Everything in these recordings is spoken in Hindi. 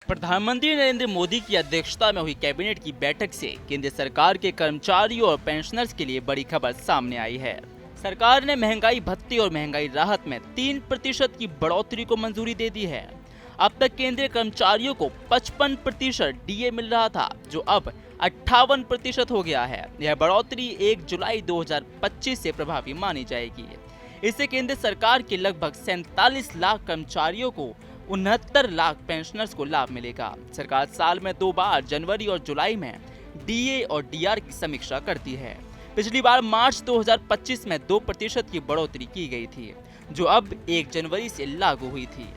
प्रधानमंत्री नरेंद्र मोदी की अध्यक्षता में हुई कैबिनेट की बैठक से केंद्र सरकार के कर्मचारियों और पेंशनर्स के लिए बड़ी खबर सामने आई है। सरकार ने महंगाई भत्ते और महंगाई राहत में 3% की बढ़ोतरी को मंजूरी दे दी है। अब तक केंद्रीय कर्मचारियों को 55% डीए मिल रहा था, जो अब 58% हो गया है। यह बढ़ोतरी 1 जुलाई 2025 से प्रभावी मानी जाएगी। इससे केंद्र सरकार के लगभग 47 लाख कर्मचारियों को 69 लाख पेंशनर्स को लाभ मिलेगा। सरकार साल में 2 बार जनवरी और जुलाई में डीए और डीआर की समीक्षा करती है। पिछली बार मार्च 2025 में 2% की बढ़ोतरी की गई थी, जो अब 1 जनवरी से लागू हुई थी।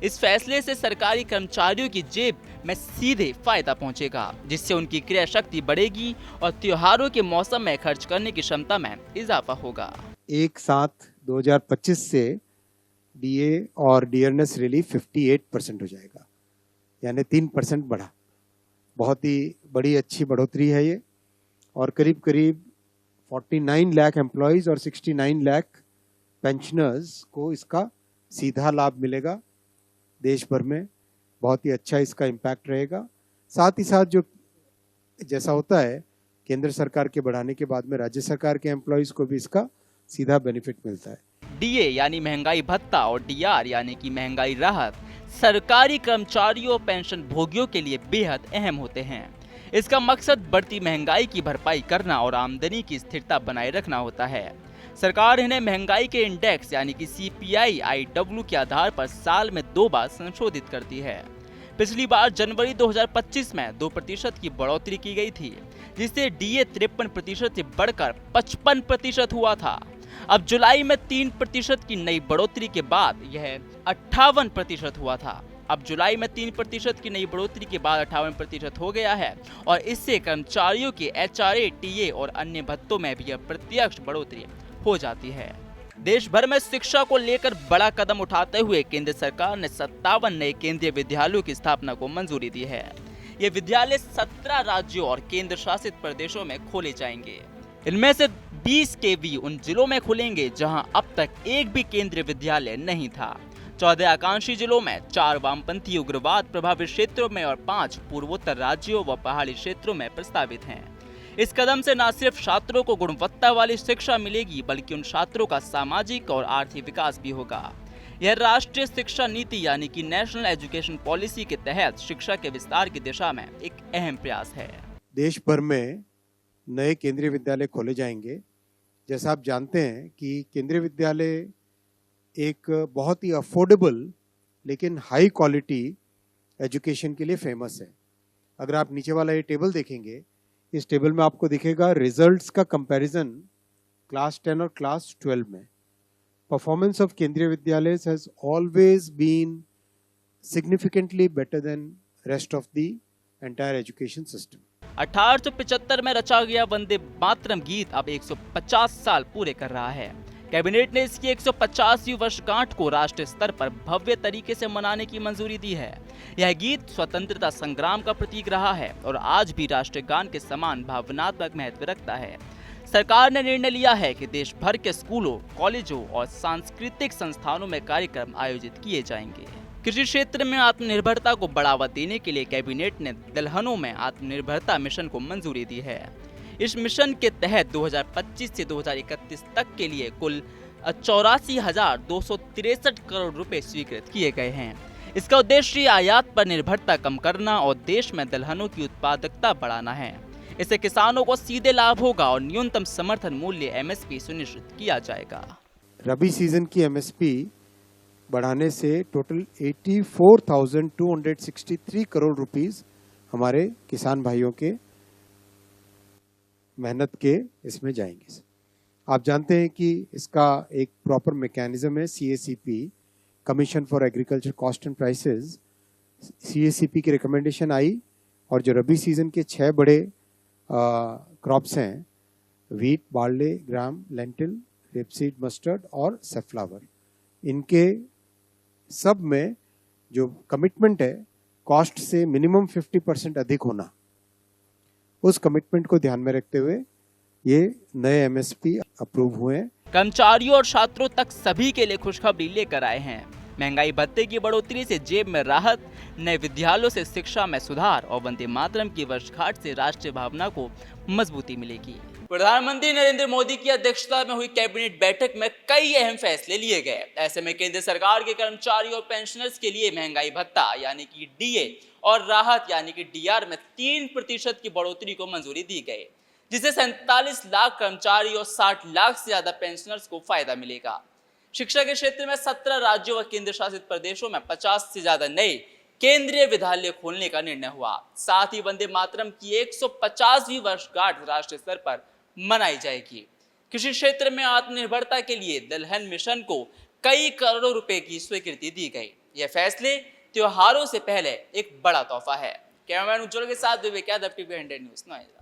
इस फैसले से सरकारी कर्मचारियों की जेब में सीधे फायदा पहुंचेगा, जिससे उनकी क्रय शक्ति बढ़ेगी और त्योहारों के मौसम में खर्च करने की क्षमता में इजाफा होगा। 1/7/2025 से डीए और डीआरएस रिलीफ 58% हो जाएगा, यानी 3% बढ़ा। बहुत ही बड़ी अच्छी बढ़ोतरी है ये, और करीब करीब 49 लाख एम्प्लॉयज़ और 69 लाख पेंशनर्स को इसका सीधा लाभ मिलेगा। देश भर में बहुत ही अच्छा इसका इम्पैक्ट रहेगा। साथ ही साथ जो जैसा होता है केंद्र सरकार के बढ़ाने के बाद में राज्य सरकार के एम्प्लॉयज़ को भी इसका सीधा बेनिफिट मिलता है। डीए यानी महंगाई भत्ता और डीआर यानी कि महंगाई राहत सरकारी कर्मचारियों और पेंशन भोगियों के लिए बेहद अहम होते हैं। इसका मकसद बढ़ती महंगाई की भरपाई करना और आमदनी की स्थिरता बनाए रखना होता है। सरकार इन्हें महंगाई के इंडेक्स यानी कि CPI-IW के आधार पर साल में 2 बार संशोधित करती है। पिछली बार जनवरी 2025 में 2% की बढ़ोतरी की गई थी, जिससे डीए 53% से बढ़कर 55% हुआ था। अब जुलाई में 3% की नई बढ़ोतरी के बाद यह 58% हुआ था। अब जुलाई में 3% की नई बढ़ोतरी के बाद 58% हो गया है, और इससे कर्मचारियों के HRA, टीए और अन्य भत्तों में भी प्रत्यक्ष बढ़ोतरी हो जाती है। देश भर में शिक्षा को लेकर बड़ा कदम उठाते हुए केंद्र सरकार ने 57 नए केंद्रीय विद्यालयों की स्थापना को मंजूरी दी है। ये विद्यालय 17 राज्यों और केंद्र शासित प्रदेशों में खोले जाएंगे। इनमें से 20 केवी उन जिलों में खुलेंगे जहां अब तक एक भी केंद्रीय विद्यालय नहीं था। 14 आकांक्षी जिलों में 4 वामपंथी उग्रवाद प्रभावित क्षेत्रों में और 5 पूर्वोत्तर राज्यों व पहाड़ी क्षेत्रों में प्रस्तावित हैं। इस कदम से न सिर्फ छात्रों को गुणवत्ता वाली शिक्षा मिलेगी, बल्कि उन छात्रों का सामाजिक और आर्थिक विकास भी होगा। यह राष्ट्रीय शिक्षा नीति यानी कि नेशनल एजुकेशन पॉलिसी के तहत शिक्षा के विस्तार की दिशा में एक अहम प्रयास है। देश भर में नए केंद्रीय विद्यालय खोले जाएंगे। जैसा आप जानते हैं कि केंद्रीय विद्यालय एक बहुत ही अफोर्डेबल लेकिन हाई क्वालिटी एजुकेशन के लिए फेमस है। अगर आप नीचे वाला ये टेबल देखेंगे, इस टेबल में आपको दिखेगा रिजल्ट्स का कंपैरिजन क्लास 10 और क्लास 12 में। Performance of Kendriya Vidyalaya has always been significantly better than rest of the entire education system. 1875 में रचा गया वंदे मातरम गीत अब 150 साल पूरे कर रहा है। कैबिनेट ने इसकी 150वीं वर्षगांठ को राष्ट्रीय स्तर पर भव्य तरीके से मनाने की मंजूरी दी है। यह गीत स्वतंत्रता संग्राम का प्रतीक रहा है और आज भी राष्ट्रीय गान के समान भावनात्मक महत्व रखता है। सरकार ने निर्णय लिया है कि देश भर के स्कूलों, कॉलेजों और सांस्कृतिक संस्थानों में कार्यक्रम आयोजित किए जाएंगे। कृषि क्षेत्र में आत्मनिर्भरता को बढ़ावा देने के लिए कैबिनेट ने दलहनों में आत्मनिर्भरता मिशन को मंजूरी दी है। इस मिशन के तहत 2025 से 2031 तक के लिए कुल 84,263 करोड़ रुपए स्वीकृत किए गए हैं। इसका उद्देश्य आयात पर निर्भरता कम करना और देश में दलहनों की उत्पादकता बढ़ाना है। इससे किसानों को सीधे लाभ होगा और न्यूनतम समर्थन मूल्य MSP सुनिश्चित किया जाएगा। रबी सीजन की MSP बढ़ाने से टोटल 84,263 करोड़ रुपीस हमारे किसान भाइयों के मेहनत के इसमें जाएंगे। आप जानते हैं कि इसका एक प्रॉपर मैकेनिज्म है, CACP, commission for agriculture cost and prices. CACP की रिकमेंडेशन आई और जो रबी सीजन के 6 बड़े क्रॉप्स हैं, वीट, बार्ले, ग्राम, लेंटिल, रेपसीड, मस्टर्ड और सनफ्लावर, इनके सब में जो कमिटमेंट है कॉस्ट से मिनिमम 50% अधिक होना, उस कमिटमेंट को ध्यान में रखते हुए ये नए MSP अप्रूव हुए। कर्मचारियों और छात्रों तक सभी के लिए खुशखबरी लेकर आए हैं। महंगाई भत्ते की बढ़ोतरी से जेब में राहत, नए विद्यालयों से शिक्षा में सुधार और वंदे मातरम की वर्षगांठ से राष्ट्रीय भावना को मजबूती मिलेगी। प्रधानमंत्री नरेंद्र मोदी की अध्यक्षता में हुई कैबिनेट बैठक में कई अहम फैसले लिए गए। ऐसे में केंद्र सरकार के कर्मचारियों और पेंशनर्स के लिए महंगाई भत्ता यानी कि डीए और राहत यानी कि डीआर में 3% की बढ़ोतरी को मंजूरी दी गई, जिससे 47 लाख कर्मचारी और 60 लाख से ज्यादा पेंशनर्स को फायदा मिलेगा। शिक्षा के क्षेत्र में 17 राज्यों व केंद्र शासित प्रदेशों में 50 से ज्यादा नए केंद्रीय विद्यालय खोलने का निर्णय हुआ। साथ ही वंदे मातरम की 150वीं वर्षगांठ राष्ट्रीय स्तर पर मनाई जाएगी। कृषि क्षेत्र में आत्मनिर्भरता के लिए दलहन मिशन को कई करोड़ों रुपए की स्वीकृति दी गई। यह फैसले त्योहारों से पहले एक बड़ा तोहफा है। कैमरामैन उज्जवल के साथ विवेक यादव, टीवी 100 न्यूज़ नोएडा।